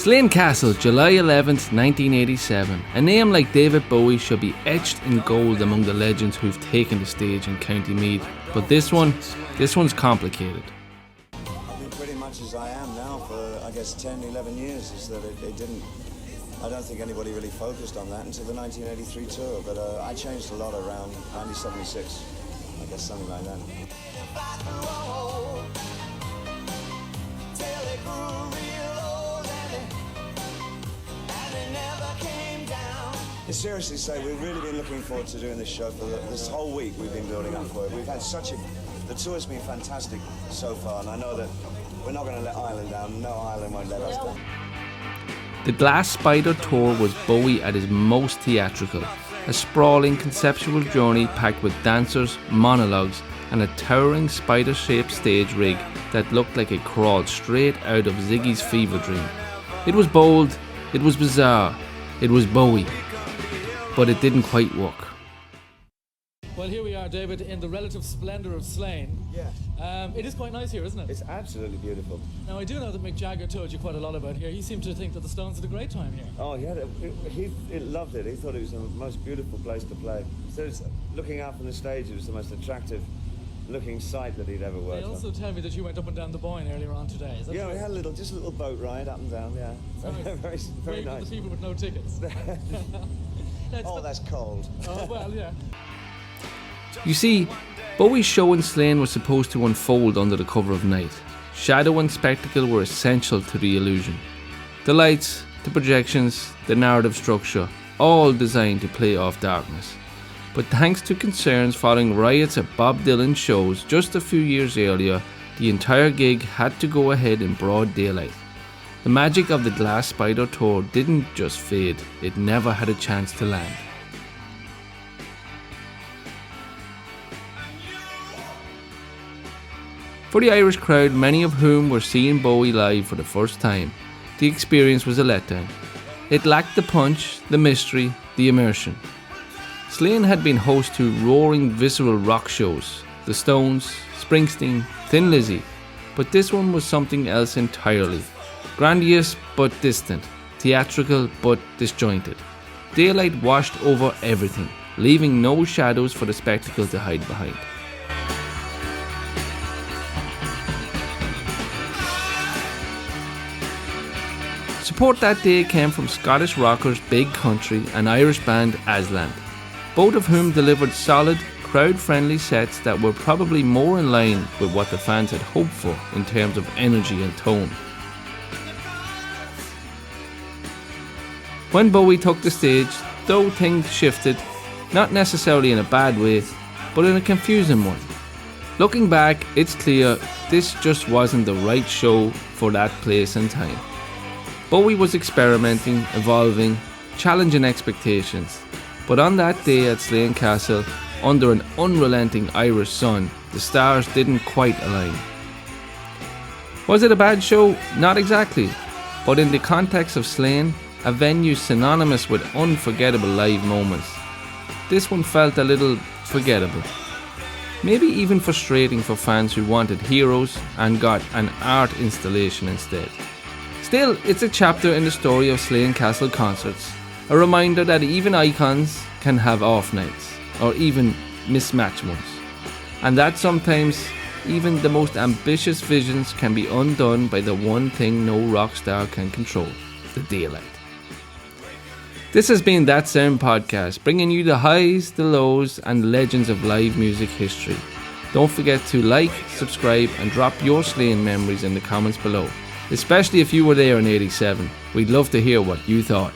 Slane Castle, July 11th, 1987. A name like David Bowie should be etched in gold among the legends who've taken the stage in County Meath. But this one's complicated. I've been pretty much as I am now for, I guess, 10, 11 years, is that it didn't, I don't think anybody really focused on that until the 1983 tour, but I changed a lot around 1976, I guess something like that. Seriously say, we've really been looking forward to doing this show for this whole week. We've been building up for it. We've had the tour's been fantastic so far, and I know that we're not going to let Ireland down. No, Ireland won't let us down. The Glass Spider tour was Bowie at his most theatrical, a sprawling conceptual journey packed with dancers, monologues, and a towering spider-shaped stage rig that looked like it crawled straight out of Ziggy's fever dream. It was bold, it was bizarre, it was Bowie. But it didn't quite work. Well, here we are, David, in the relative splendour of Slane. Yeah. It is quite nice here, isn't it? It's absolutely beautiful. Now, I do know that Mick Jagger told you quite a lot about here. He seemed to think that the Stones had a great time here. Oh, yeah, he loved it. He thought it was the most beautiful place to play. So looking out from the stage, it was the most attractive looking sight that he'd ever worked They also tell me that you went up and down the Boyne earlier on today. Is that true? We had a little boat ride up and down, yeah. Very nice. For the people with no tickets. That's cold. Oh, well, yeah. You see, Bowie's show in Slane was supposed to unfold under the cover of night. Shadow and spectacle were essential to the illusion. The lights, the projections, the narrative structure, all designed to play off darkness. But thanks to concerns following riots at Bob Dylan's shows just a few years earlier, the entire gig had to go ahead in broad daylight. The magic of the Glass Spider tour didn't just fade, it never had a chance to land. For the Irish crowd, many of whom were seeing Bowie live for the first time, the experience was a letdown. It lacked the punch, the mystery, the immersion. Slane had been host to roaring, visceral rock shows, the Stones, Springsteen, Thin Lizzy, but this one was something else entirely. Grandiose but distant, theatrical but disjointed. Daylight washed over everything, leaving no shadows for the spectacle to hide behind. Support that day came from Scottish rockers Big Country and Irish band Aslan, both of whom delivered solid, crowd-friendly sets that were probably more in line with what the fans had hoped for in terms of energy and tone. When Bowie took the stage, though, things shifted, not necessarily in a bad way, but in a confusing one. Looking back, it's clear this just wasn't the right show for that place and time. Bowie was experimenting, evolving, challenging expectations, but on that day at Slane Castle, under an unrelenting Irish sun, the stars didn't quite align. Was it a bad show? Not exactly, but in the context of Slane, a venue synonymous with unforgettable live moments, this one felt a little forgettable. Maybe even frustrating for fans who wanted heroes and got an art installation instead. Still, it's a chapter in the story of Slane Castle concerts, a reminder that even icons can have off nights, or even mismatched ones, and that sometimes even the most ambitious visions can be undone by the one thing no rock star can control, the daylight. This has been That Sound Podcast, bringing you the highs, the lows, and legends of live music history. Don't forget to like, subscribe, and drop your Slane memories in the comments below, especially if you were there in '87. We'd love to hear what you thought.